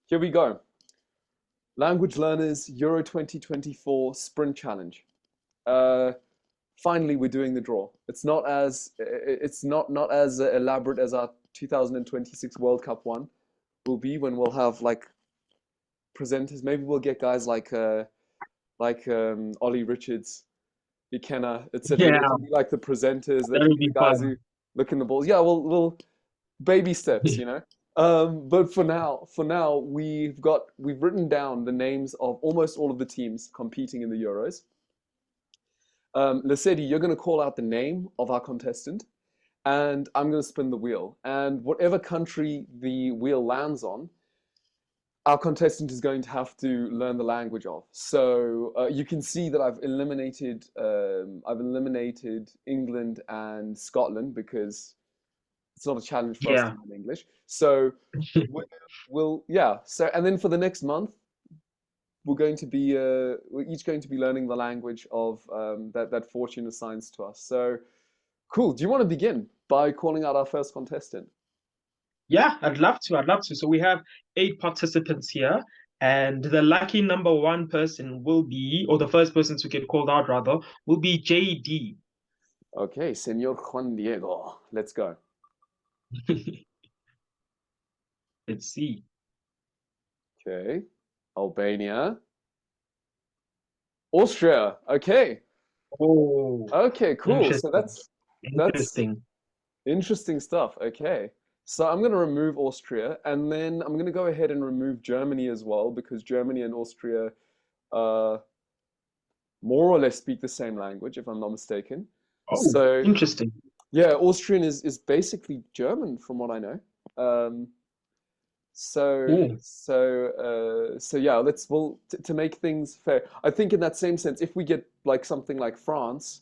Here we go. Language Learners Euro 2024 Sprint Challenge. Uh, Finally, we're doing the draw. It's not as elaborate as our 2026 World Cup one will be when we'll have like presenters. Maybe we'll get guys like Ollie Richards, Ikenna, etc. Yeah, They can be like the presenters. They that can would be be the guys fun. who look in the balls. Yeah, we'll baby steps, you know. But for now, we've written down the names of almost all of the teams competing in the Euros. Lesedi, you're going to call out the name of our contestant, and I'm going to spin the wheel. And whatever country the wheel lands on, our contestant is going to have to learn the language of. So you can see that I've eliminated England and Scotland because it's not a challenge for us to Yeah. learn English. So we'll, yeah. So and then for the next month, we're each going to be learning the language of that fortune assigns to us. So cool. Do you want to begin by calling out our first contestant? Yeah, I'd love to. I'd love to. So we have eight participants here, and the lucky number one person will be, or the first person to get called out rather, will be JD. Okay, Senor Juan Diego. Let's go. Let's see. Okay, Albania, Austria. Okay, Oh, okay, cool. So interesting. that's Interesting. interesting stuff. Okay. So I'm going to remove Austria and then I'm going to go ahead and remove Germany as well because Germany and Austria uh, more or less speak the same language, if I'm not mistaken. Oh, So interesting. yeah, Austrian is basically German from what I know. Um, Oh, so yeah, to make things fair. I think in that same sense, if we get like something like France,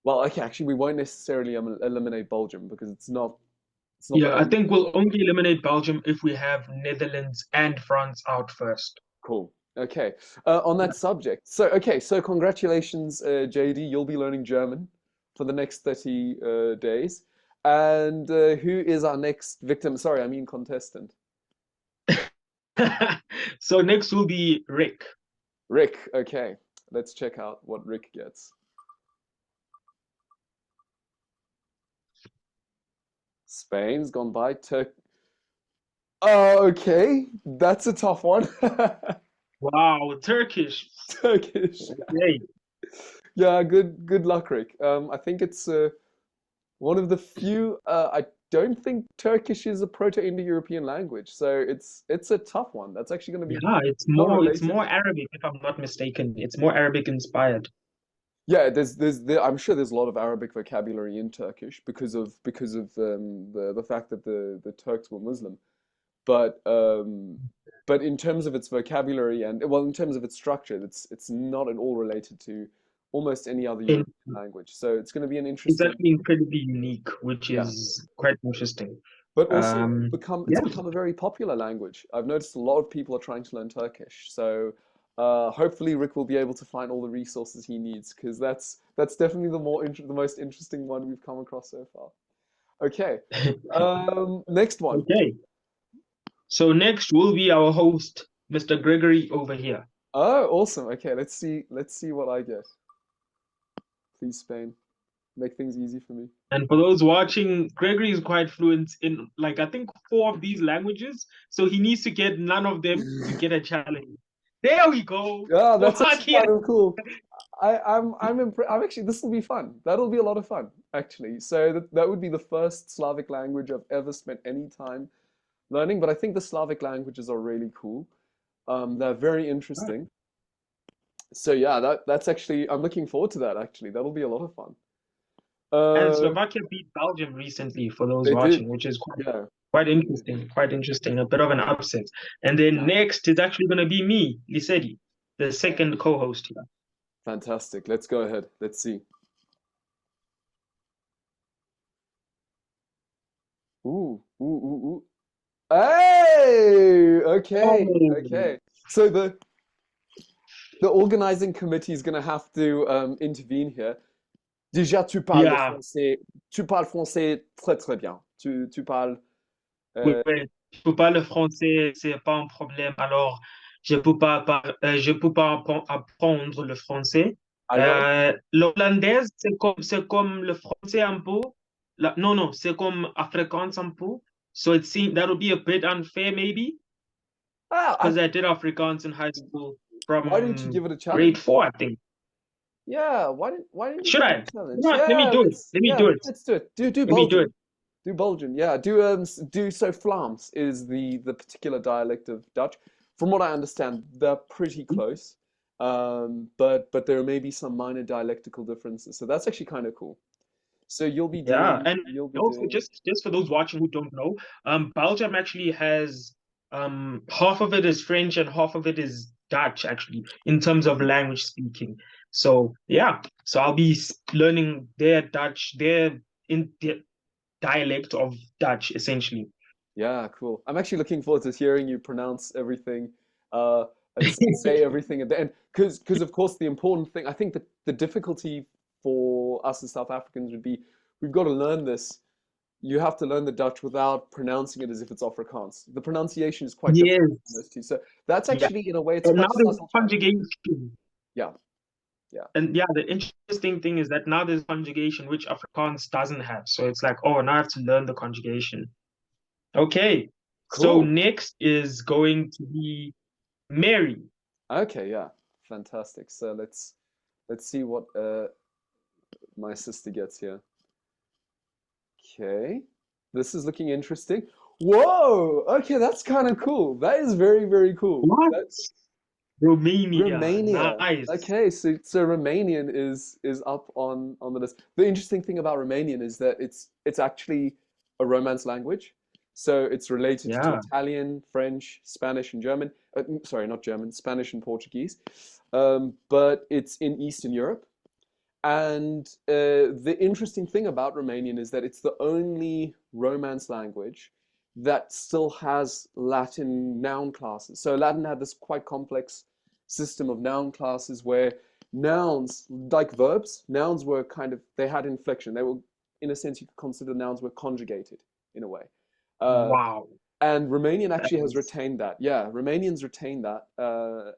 well, okay, actually we won't necessarily eliminate Belgium because it's not the yeah. I only think we'll only eliminate Belgium if we have Netherlands and France out first. cool. Okay. On that subject, so congratulations, JD. You'll be learning German for the next 30 days. And who is our next victim? Sorry, I mean contestant. So next will be Rick. Rick. Okay. Let's check out what Rick gets. Spain's gone by. Oh, okay. That's a tough one. Wow, Turkish. Turkish. Okay. Yeah, good luck, Rick. I think it's one of the few. I don't think Turkish is a Proto-Indo-European language, so it's a tough one. That's actually going to be Yeah, not it's related. more Arabic if I'm not mistaken. It's more Arabic inspired. Yeah, I'm sure there's a lot of Arabic vocabulary in Turkish because of the fact that the Turks were Muslim. But in terms of its vocabulary and well, in terms of its structure, it's not at all related to almost any other And European language. So it's going to be an it's interesting, actually incredibly unique, which yeah. is quite interesting. But also it's Yeah, become a very popular language. I've noticed a lot of people are trying to learn Turkish. So hopefully Rick will be able to find all the resources he needs because that's definitely the most interesting one we've come across so far. Okay, next one. okay. So next will be our host, Mr. Gregory over here. Oh, awesome. Okay, let's see what I get. Please, Spain, make things easy for me. And for those watching, Gregory is quite fluent in like I think four of these languages, so he needs to get none of them to get a challenge. There we go. Yeah, that's actually Slovakia. kind of cool. I'm actually this will be fun. That'll be a lot of fun, actually. So that would be the first Slavic language I've ever spent any time learning, but I think the Slavic languages are really cool. They're very interesting. So yeah, that's actually I'm looking forward to that actually. That'll be a lot of fun. And Uh Slovakia beat Belgium recently for those they did. watching, which is Yeah. quite interesting, quite interesting, a bit of an upset. And then Yeah. next is actually going to be me, Lisedi, the second co-host here. Fantastic. Let's go ahead. Let's see. Ooh. Hey! Okay. Oh, Okay. So the organizing committee is going to have to intervene here. Déjà, yeah, tu parles français très très bien. Tu parles wait, euh, wait. je peux pas le français, c'est pas un problème. Alors, je peux pas apprendre le français. Alors, L'hollandais, c'est comme le français un peu. Non, non, c'est comme Afrikaans un peu. So it seems that would be a bit unfair, maybe, ah, because I did Afrikaans in high school why didn't you from give it a grade challenge? 4, I think. Yeah, why didn't you Should give it I? a challenge? No, let me Yeah, do it. Let me do it. let's do it. Do Let me do it. Belgian. Do Belgian. Yeah, do so Vlaams is the particular dialect of Dutch. From what I understand, they're pretty close. But there may be some minor dialectical differences. So that's actually kind of cool. So Yeah, and you'll be also doing just for those watching who don't know, Belgium actually has half of it is French and half of it is Dutch actually in terms of language speaking. So yeah, so I'll be learning their Dutch, their dialect of Dutch essentially. Yeah, cool. I'm actually looking forward to hearing you pronounce everything uh, and say everything at the end. Because of course, the important thing, I think that the difficulty for us as South Africans would be we've got to learn this. You have to learn the Dutch without pronouncing it as if it's Afrikaans. The pronunciation is quite different between Yes, those two. So that's yeah. actually, in a way, it's And quite now a there's subtle challenge. conjugation. Yeah, yeah. And yeah, the interesting thing is that now there's conjugation, which Afrikaans doesn't have. So it's like, oh, now I have to learn the conjugation. Okay. So Cool. next is going to be Mary. Okay, yeah. Fantastic. So let's see what my sister gets here. Okay. This is looking interesting. Whoa! Okay, that's kind of cool. That is very, very cool. What? That's Romania. Romania. Nice. Okay, so Romanian is up on the list. The interesting thing about Romanian is that it's actually a Romance language. So it's related to Yeah. Italian, French, Spanish, and German. Sorry, not German, Spanish and Portuguese. But it's in Eastern Europe. And the interesting thing about Romanian is that it's the only Romance language that still has Latin noun classes. So Latin had this quite complex system of noun classes where nouns, like verbs, nouns were kind of, they had inflection. They were, in a sense, you could consider nouns were conjugated in a way. Uh, Wow. and Romanian That actually has is, retained that. Yeah, Romanians retain that.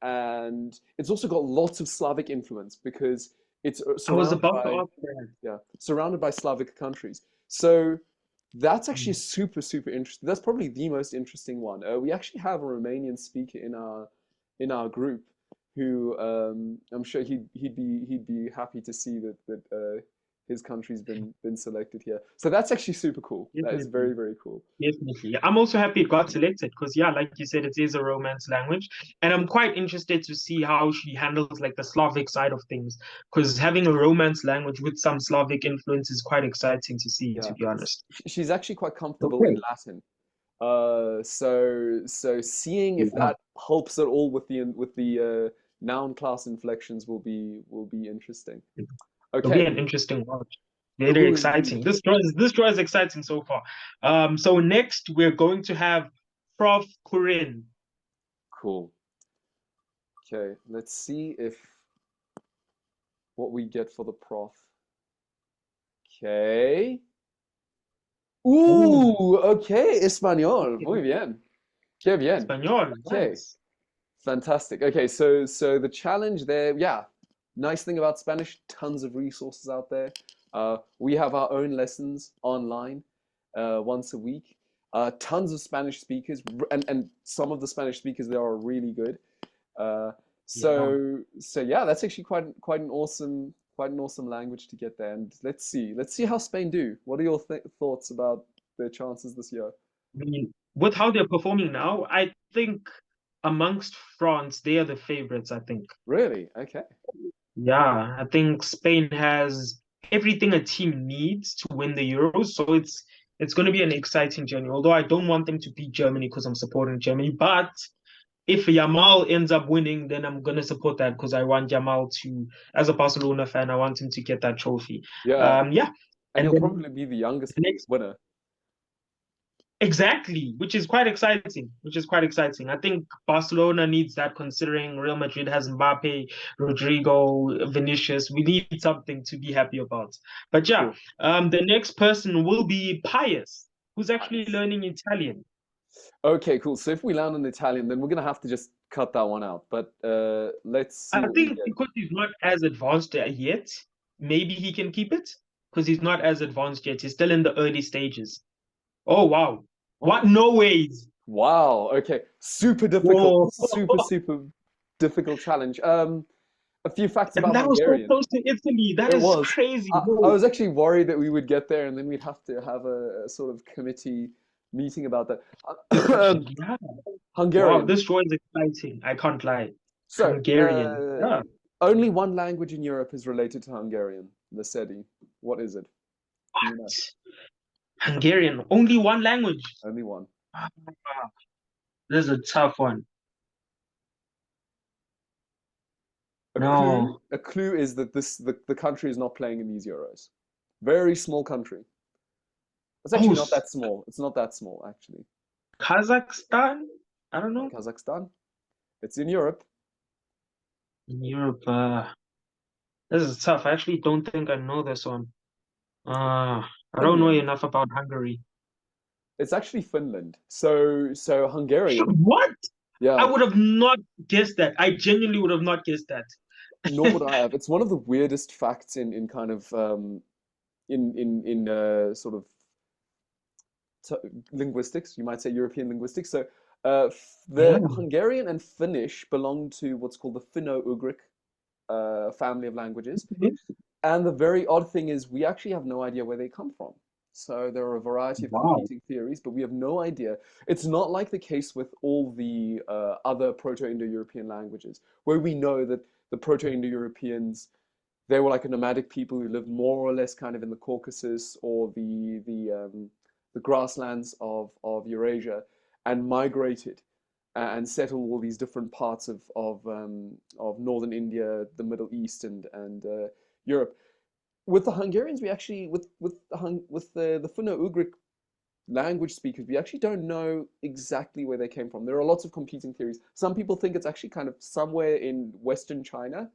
And it's also got lots of Slavic influence because it's I was surrounded about to by, ask that. yeah, surrounded by Slavic countries. So that's actually Mm. super, super interesting. That's probably the most interesting one. We actually have a Romanian speaker in our group who I'm sure he'd be happy to see that his country's been selected here. So that's actually super cool. That is Definitely. very, very cool. Definitely. I'm also happy it got selected because, yeah, like you said, it is a Romance language. And I'm quite interested to see how she handles like the Slavic side of things. Because having a Romance language with some Slavic influence is quite exciting to see, to Yeah, be honest. she's actually quite comfortable in Okay. Latin. So seeing if Yeah. that helps at all with the noun class inflections will be interesting. It'll be Okay, an interesting watch. Very cool indeed. exciting. This draw is exciting so far. So next we're going to have Prof. Corinne. Cool. Okay, let's see if what we get for the prof. Okay. Ooh, Okay, español. Muy bien. Qué bien. Espanol. Okay. Nice. Fantastic. Okay, so the challenge there, yeah. Nice thing about Spanish, tons of resources out there. We have our own lessons online once a week. Tons of Spanish speakers, and some of the Spanish speakers there are really good. Uh, Yeah. so yeah, that's actually quite an awesome language to get there. And let's see how Spain do. What are your thoughts about their chances this year? I mean, with how they're performing now, I think amongst France, they are the favorites, I think. Really? Okay. Yeah, I think Spain has everything a team needs to win the Euros, so it's going to be an exciting journey. Although I don't want them to beat Germany because I'm supporting Germany, but if Yamal ends up winning, then I'm going to support that because I want Yamal to, as a Barcelona fan, I want him to get that trophy. Yeah, Yeah, and and he'll then probably be the youngest the next. winner. Exactly, which is quite exciting. Which is quite exciting. I think Barcelona needs that considering Real Madrid has Mbappe, Rodrigo, Vinicius. We need something to be happy about. But yeah, Cool. the next person will be Pius, who's actually Nice. learning Italian. Okay, cool. So if we land on Italian, then we're gonna have to just cut that one out. But let's see I what we think get. because he's not as advanced yet, maybe he can keep it because he's not as advanced yet. He's still in the early stages. Oh wow. What? Oh, No ways. wow. Okay. Super difficult. Whoa. Super difficult challenge. A few facts And about that was so Hungarian. close to Italy. That It is was. crazy. I Whoa. was actually worried that we would get there and then we'd have to have a sort of committee meeting about that. Yeah. Wow, Hungarian. this draw is exciting. I can't lie. So, Hungarian. Yeah. only one language in Europe is related to Hungarian, the SEDI. What is it? Do you know? What? Hungarian. Only one language. Only one. Ah, this is a tough one. No. A clue is that the country is not playing in these Euros. Very small country. It's Oh, actually not that small. It's not that small, actually. Kazakhstan? I don't know. Kazakhstan. It's in Europe. In Europe. This is tough. I actually don't think I know this one. I don't know Finland. enough about Hungary. It's actually Finland. So Hungarian. What? I Yeah, would have not guessed that. I genuinely would have not guessed that. nor would I have. It's one of the weirdest facts in kind of in sort of t linguistics. You might say European linguistics. So Yeah. the Hungarian and Finnish belong to what's called the Finno-Ugric family of languages. And the very odd thing is, we actually have no idea where they come from. So there are a variety of Wow. competing theories, but we have no idea. It's not like the case with all the other Proto-Indo-European languages, where we know that the Proto-Indo-Europeans, they were like a nomadic people who lived more or less kind of in the Caucasus or the grasslands of Eurasia and migrated and settled all these different parts of northern India, the Middle East, and Europe. With the Hungarians, we actually with the Finno-Ugric language speakers, we actually don't know exactly where they came from. There are lots of competing theories. Some people think it's actually kind of somewhere in Western China,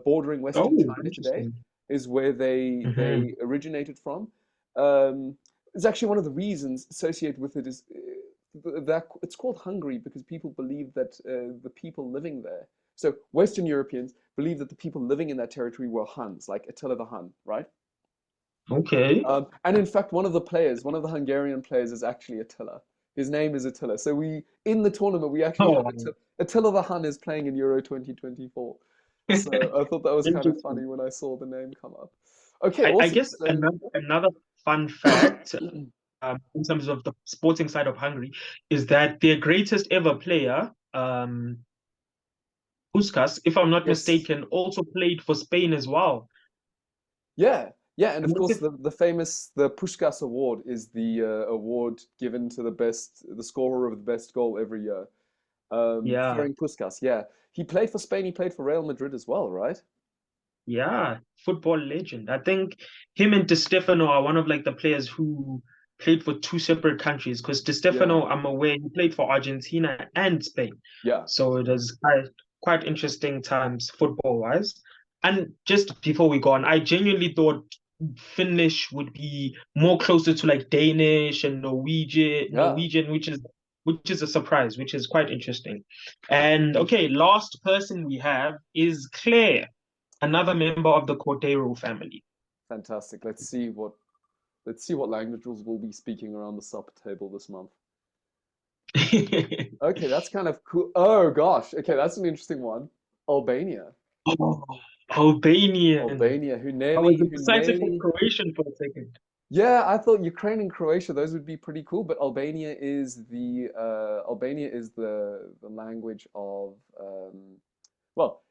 bordering Oh, Western China today, interesting. is where Hmm. they originated from. Um, it's actually one of the reasons associated with it is that it's called Hungary because people believe that the people living there, so Western Europeans believe that the people living in that territory were Huns, like Attila the Hun, right? Okay. And in fact, one of the Hungarian players is actually Attila. His name is Attila. So we, in the tournament, we actually have Oh, Attila the Hun is playing in Euro 2024. So I thought that was kind of funny interesting. when I saw the name come up. Okay, I awesome. guess another fun fact, in terms of the sporting side of Hungary, is that their greatest ever player, Puskas, if I'm not Yes. mistaken, also played for Spain as well. Yeah, yeah, and And of what's course it? the famous the Puskás Award is the award given to the scorer of the best goal every year. Yeah, Ferenc Puskás, yeah, he played for Spain. He played for Real Madrid as well, right? yeah, football legend. I think him and Di Stefano are one of like the players who played for two separate countries. Because Di Yeah, Stefano, I'm aware, he played for Argentina and Spain. yeah, So it is quite interesting times football wise. And just before we go on, I genuinely thought Finnish would be more closer to like Danish and yeah. which is a surprise, which is quite interesting. And okay, last person we have is Claire, another member of the Cordero family. Fantastic. Let's see what languages we'll be speaking around the supper table this month. Okay, that's kind of cool. Oh gosh. Okay, that's an interesting one. Albania. Oh, Albanian. Albania, I was who excited for nearly Croatian for a second. Yeah, I thought Ukraine and Croatia, those would be pretty cool, but Albania is the language of well,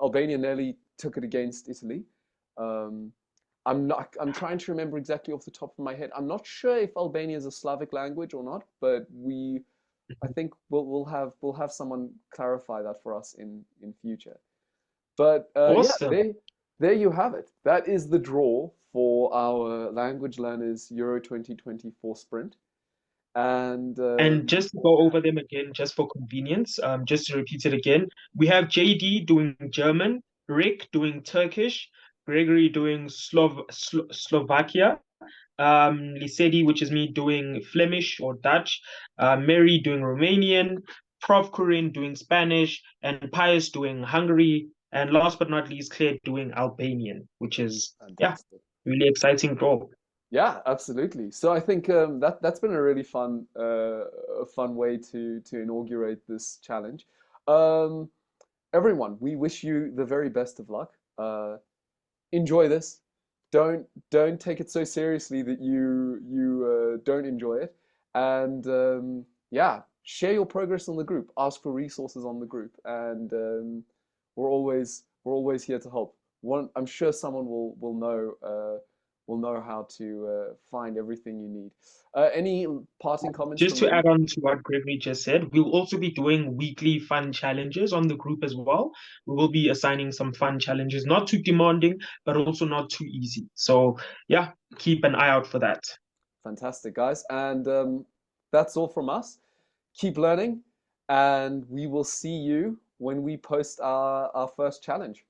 Albania nearly took it against Italy. Um, I'm trying to remember exactly off the top of my head. I'm not sure if Albania is a Slavic language or not, but I think we'll have someone clarify that for us in future. But yeah, Awesome. there you have it. That is the draw for our Language Learners Euro 2024 sprint. And And just to go over them again, just for convenience, just to repeat it again, we have JD doing German, Rick doing Turkish, Gregory doing Slovakia, Lisedi, which is me doing Flemish or Dutch, Mary doing Romanian, Prof. Corinne doing Spanish, and Pius doing Hungary, and last but not least, Claire doing Albanian, which is, yeah, Fantastic. really exciting draw. Yeah, absolutely. So I think that's been a really fun way to inaugurate this challenge. Um, Everyone, we wish you the very best of luck. Enjoy this. Don't take it so seriously that you don't enjoy it. And yeah, share your progress on the group. Ask for resources on the group, and we're always here to help. I'm sure someone will know how to find everything you need. Any parting comments Just from to you? add on to what Gregory just said, we'll also be doing weekly fun challenges on the group as well. We will be assigning some fun challenges, not too demanding, but also not too easy. So, yeah, keep an eye out for that. Fantastic, guys. And that's all from us. Keep learning, and we will see you when we post our first challenge.